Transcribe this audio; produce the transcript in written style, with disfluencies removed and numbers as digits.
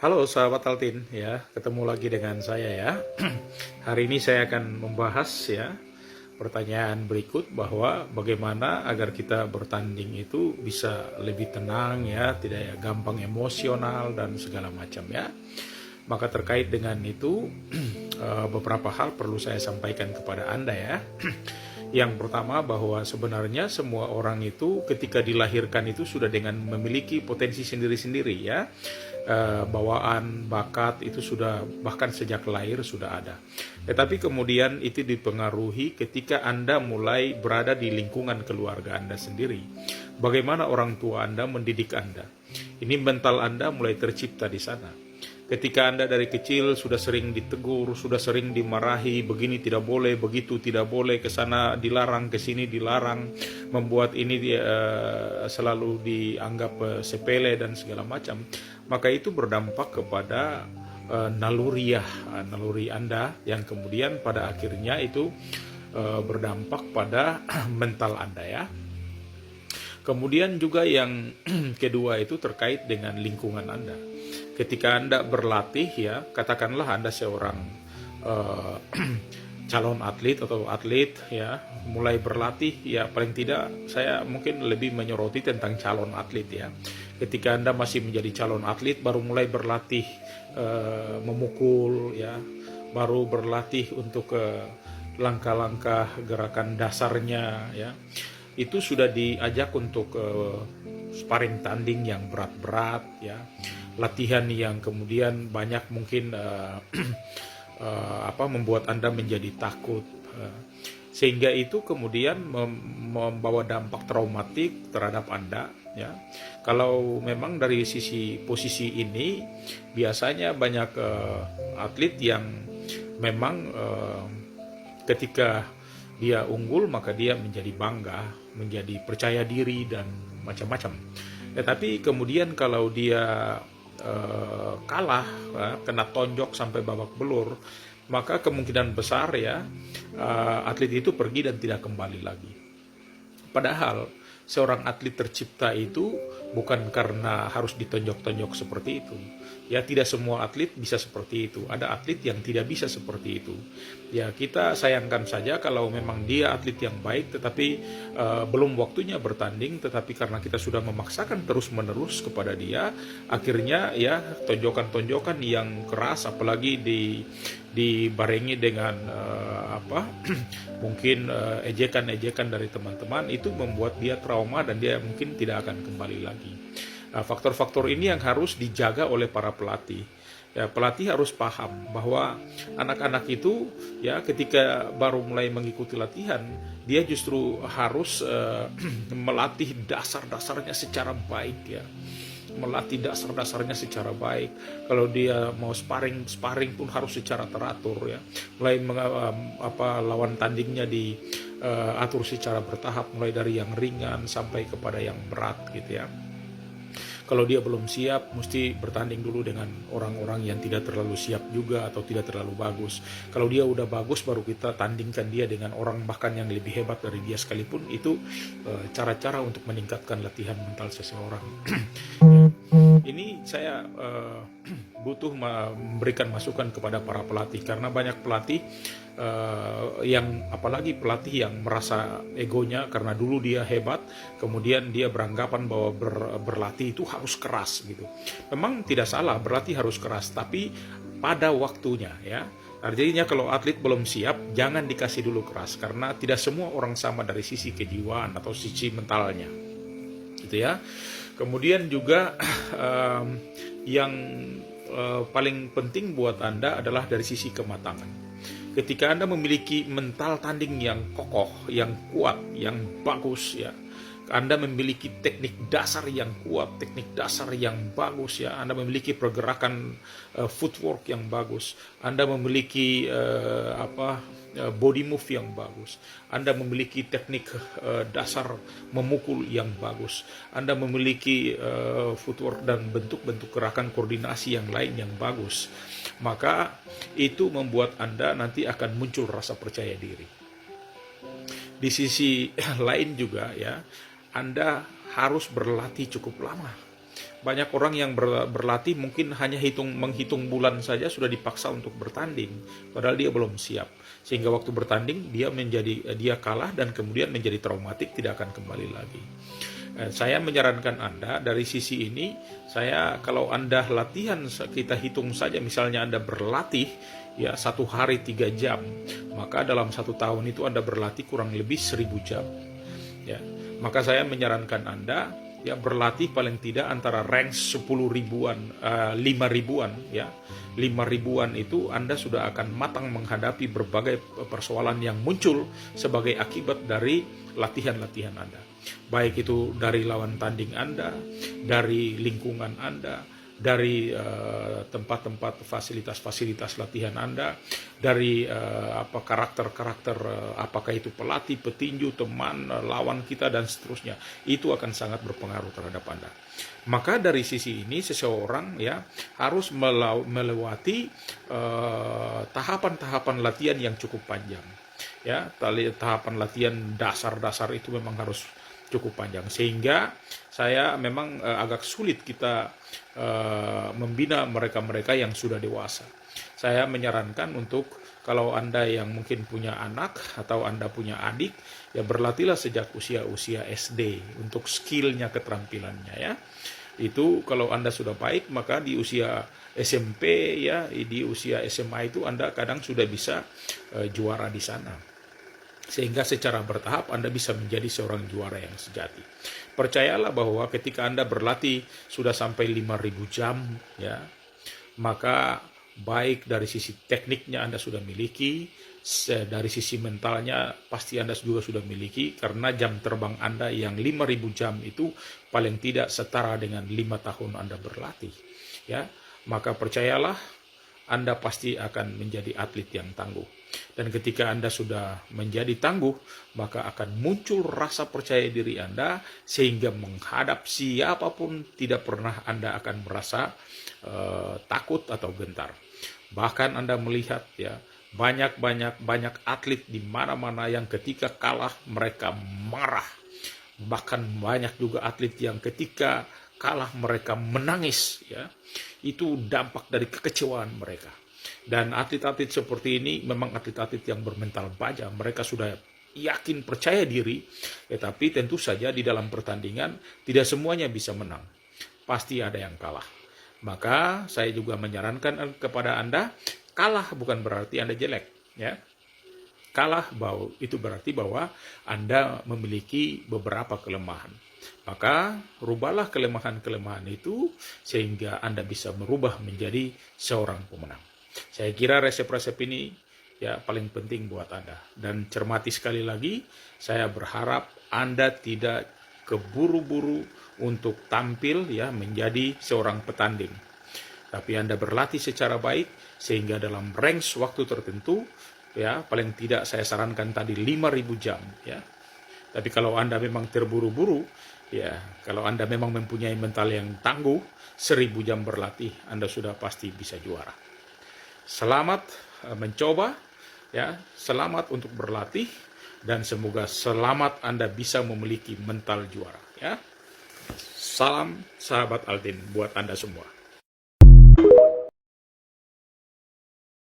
Halo sahabat Altin, ya ketemu lagi dengan saya ya. Hari ini saya akan membahas ya pertanyaan berikut bahwa bagaimana agar kita bertanding itu bisa lebih tenang ya, tidak ya gampang emosional dan segala macam ya. Maka terkait dengan itu beberapa hal perlu saya sampaikan kepada Anda ya. Yang pertama bahwa sebenarnya semua orang itu ketika dilahirkan itu sudah dengan memiliki potensi sendiri-sendiri ya. Bawaan, bakat itu sudah bahkan sejak lahir sudah ada. Tetapi kemudian itu dipengaruhi ketika Anda mulai berada di lingkungan keluarga Anda sendiri. Bagaimana orang tua Anda mendidik Anda. Ini mental Anda mulai tercipta di sana. Ketika Anda dari kecil sudah sering ditegur, sudah sering dimarahi, begini tidak boleh, begitu tidak boleh, ke sana dilarang, ke sini dilarang, membuat ini selalu dianggap sepele dan segala macam, maka itu berdampak kepada naluri Anda yang kemudian pada akhirnya itu berdampak pada mental Anda ya. Kemudian juga yang kedua itu terkait dengan lingkungan Anda. Ketika Anda berlatih ya, katakanlah Anda seorang calon atlet atau atlet ya, mulai berlatih ya, paling tidak saya mungkin lebih menyoroti tentang calon atlet ya. Ketika Anda masih menjadi calon atlet baru mulai berlatih memukul ya, baru berlatih untuk langkah-langkah gerakan dasarnya ya. Itu sudah diajak untuk sparring tanding yang berat-berat ya, latihan yang kemudian banyak mungkin membuat Anda menjadi takut, sehingga itu kemudian membawa dampak traumatik terhadap Anda ya. Kalau memang dari sisi posisi ini biasanya banyak atlet yang memang ketika dia unggul maka dia menjadi bangga, menjadi percaya diri dan macam-macam. Tetapi kemudian kalau dia kalah, kena tonjok sampai babak belur, maka kemungkinan besar ya atlet itu pergi dan tidak kembali lagi. Padahal seorang atlet tercipta itu bukan karena harus ditonjok-tonjok seperti itu. Ya, tidak semua atlet bisa seperti itu. Ada atlet yang tidak bisa seperti itu. Ya, kita sayangkan saja kalau memang dia atlet yang baik tetapi belum waktunya bertanding, tetapi karena kita sudah memaksakan terus-menerus kepada dia, akhirnya ya tonjokan-tonjokan yang keras apalagi dibarengi dengan mungkin ejekan-ejekan dari teman-teman, itu membuat dia trauma dan dia mungkin tidak akan kembali lagi. Faktor-faktor ini yang harus dijaga oleh para pelatih. Ya, pelatih harus paham bahwa anak-anak itu ya ketika baru mulai mengikuti latihan, dia justru harus melatih dasar-dasarnya secara baik ya. Melatih dasar-dasarnya secara baik. Kalau dia mau sparring pun harus secara teratur ya. Mulai lawan tandingnya diatur secara bertahap, mulai dari yang ringan sampai kepada yang berat gitu ya. Kalau dia belum siap, mesti bertanding dulu dengan orang-orang yang tidak terlalu siap juga atau tidak terlalu bagus. Kalau dia udah bagus, baru kita tandingkan dia dengan orang bahkan yang lebih hebat dari dia sekalipun. Itu cara-cara untuk meningkatkan latihan mental seseorang. Ini saya butuh memberikan masukan kepada para pelatih, karena banyak pelatih yang apalagi pelatih yang merasa egonya karena dulu dia hebat, kemudian dia beranggapan bahwa berlatih itu harus keras gitu. Memang tidak salah, berlatih harus keras, tapi pada waktunya ya. Artinya kalau atlet belum siap, jangan dikasih dulu keras, karena tidak semua orang sama dari sisi kejiwaan atau sisi mentalnya gitu ya. Kemudian juga yang paling penting buat Anda adalah dari sisi kematangan. Ketika Anda memiliki mental tanding yang kokoh, yang kuat, yang bagus ya, Anda memiliki teknik dasar yang kuat, teknik dasar yang bagus ya, Anda memiliki pergerakan footwork yang bagus, Anda memiliki body move yang bagus, Anda memiliki teknik dasar memukul yang bagus, Anda memiliki footwork dan bentuk-bentuk gerakan koordinasi yang lain yang bagus, maka itu membuat Anda nanti akan muncul rasa percaya diri. Di sisi lain juga ya, Anda harus berlatih cukup lama. banyak orang yang berlatih mungkin hanya menghitung bulan saja sudah dipaksa untuk bertanding, padahal dia belum siap. Sehingga waktu bertanding dia kalah dan kemudian menjadi traumatik, tidak akan kembali lagi. Saya menyarankan Anda dari sisi ini, kalau Anda latihan, kita hitung saja misalnya Anda berlatih ya 1 hari 3 jam, maka dalam 1 tahun itu Anda berlatih kurang lebih 1000 jam. Ya, maka saya menyarankan Anda ya berlatih paling tidak antara rank 10 ribuan, 5 ribuan ya. 5 ribuan itu Anda sudah akan matang menghadapi berbagai persoalan yang muncul sebagai akibat dari latihan-latihan Anda. Baik itu dari lawan tanding Anda, dari lingkungan Anda, dari tempat-tempat fasilitas-fasilitas latihan Anda, dari karakter-karakter, apakah itu pelatih, petinju, teman, lawan kita dan seterusnya. Itu akan sangat berpengaruh terhadap Anda. Maka dari sisi ini seseorang ya harus melewati tahapan-tahapan latihan yang cukup panjang. Ya, tahapan latihan dasar-dasar itu memang harus cukup panjang, sehingga saya memang agak sulit kita membina mereka-mereka yang sudah dewasa. Saya menyarankan untuk kalau Anda yang mungkin punya anak atau Anda punya adik, ya berlatihlah sejak usia SD untuk skillnya, keterampilannya ya. Itu kalau Anda sudah baik, maka di usia SMP ya, di usia SMA itu Anda kadang sudah bisa juara di sana. Sehingga secara bertahap Anda bisa menjadi seorang juara yang sejati. Percayalah bahwa ketika Anda berlatih sudah sampai 5.000 jam ya, maka baik dari sisi tekniknya Anda sudah miliki, dari sisi mentalnya pasti Anda juga sudah miliki, karena jam terbang Anda yang 5.000 jam itu paling tidak setara dengan 5 tahun Anda berlatih ya. Maka percayalah Anda pasti akan menjadi atlet yang tangguh. Dan ketika Anda sudah menjadi tangguh, maka akan muncul rasa percaya diri Anda, sehingga menghadap siapapun tidak pernah Anda akan merasa takut atau gentar. Bahkan Anda melihat ya, banyak atlet di mana-mana yang ketika kalah mereka marah. Bahkan banyak juga atlet yang ketika kalah mereka menangis ya. Itu dampak dari kekecewaan mereka. Dan atlet-atlet seperti ini memang atlet-atlet yang bermental baja. Mereka sudah yakin, percaya diri, tetapi tentu saja di dalam pertandingan tidak semuanya bisa menang. Pasti ada yang kalah. Maka saya juga menyarankan kepada Anda, kalah bukan berarti Anda jelek. Ya. Kalah itu berarti bahwa Anda memiliki beberapa kelemahan. Maka rubahlah kelemahan-kelemahan itu sehingga Anda bisa merubah menjadi seorang pemenang. Saya kira resep-resep ini ya paling penting buat Anda. Dan cermati sekali lagi, saya berharap Anda tidak keburu-buru untuk tampil ya menjadi seorang petanding. Tapi Anda berlatih secara baik sehingga dalam range waktu tertentu ya paling tidak saya sarankan tadi 5.000 jam ya. Tapi kalau Anda memang terburu-buru ya, kalau Anda memang mempunyai mental yang tangguh, 1.000 jam berlatih Anda sudah pasti bisa juara. Selamat mencoba ya, selamat untuk berlatih, dan semoga selamat Anda bisa memiliki mental juara ya. Salam sahabat Aldin buat Anda semua.